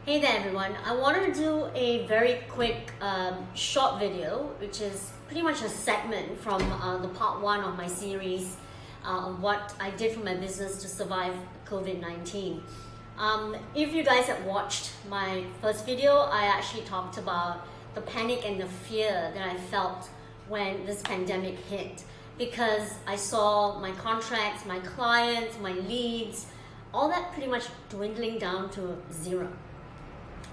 Hey there everyone, I wanted to do a very quick short video which is pretty much a segment from the part 1 of my series of what I did for my business to survive COVID-19. If you guys have watched my first video, I actually talked about the panic and the fear that I felt when this pandemic hit, because I saw my contracts, my clients, my leads, all that pretty much dwindling down to zero.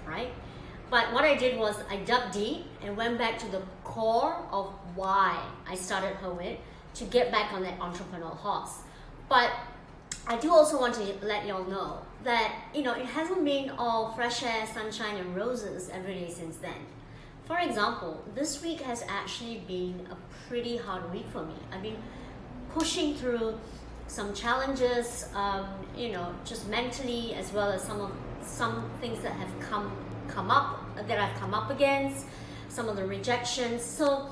Right? But what I did was I dug deep and went back to the core of why I started Herwit, to get back on that entrepreneurial horse. But I do also want to let y'all know that it hasn't been all fresh air, sunshine and roses every day since then. For example, this week has actually been a pretty hard week for me. I've been pushing through some challenges, just mentally, as well as some things that have come up against, some of the rejections. So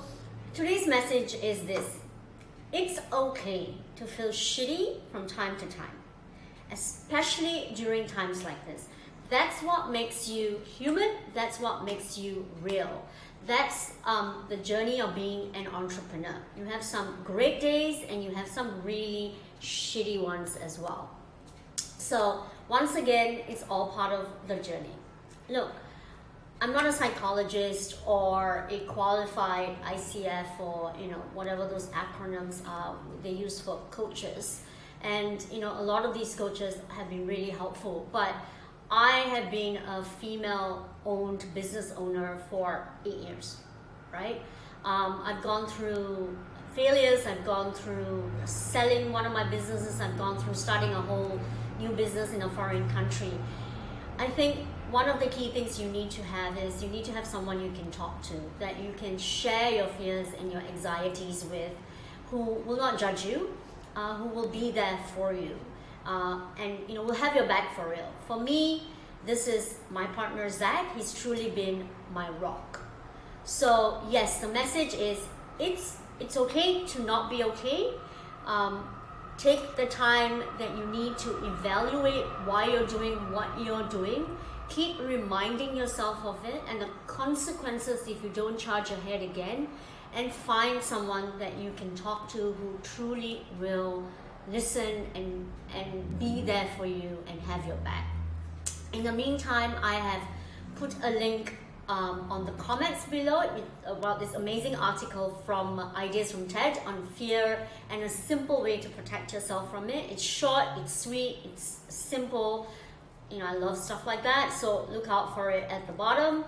today's message is this: it's okay to feel shitty from time to time, especially during times like this. That's what makes you human. That's what makes you real. That's the journey of being an entrepreneur. You have some great days and you have some really shitty ones as well. So once again, it's all part of the journey. Look, I'm not a psychologist or a qualified ICF or whatever those acronyms are they use for coaches. And a lot of these coaches have been really helpful, but I have been a female-owned business owner for 8 years, right? I've gone through failures, I've gone through selling one of my businesses, I've gone through starting a whole new business in a foreign country. I think one of the key things you need to have is you need to have someone you can talk to, that you can share your fears and your anxieties with, who will not judge you, who will be there for you. And we'll have your back for real. For me, this is my partner Zach. He's truly been my rock. So yes, the message is it's okay to not be okay. Take the time that you need to evaluate why you're doing what you're doing. Keep reminding yourself of it and the consequences if you don't charge ahead again, and find someone that you can talk to who truly will listen and be there for you and have your back. In the meantime, I have put a link on the comments below about this amazing article from Ideas from TED on fear and a simple way to protect yourself from it. It's short, it's sweet, it's simple. I love stuff like that, so look out for it at the bottom.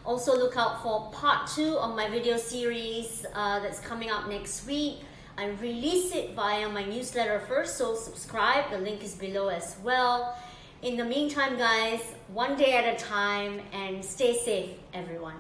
Also look out for part 2 of my video series that's coming out next week. I release it via my newsletter first, so subscribe. The link is below as well. In the meantime, guys, one day at a time, and stay safe, everyone.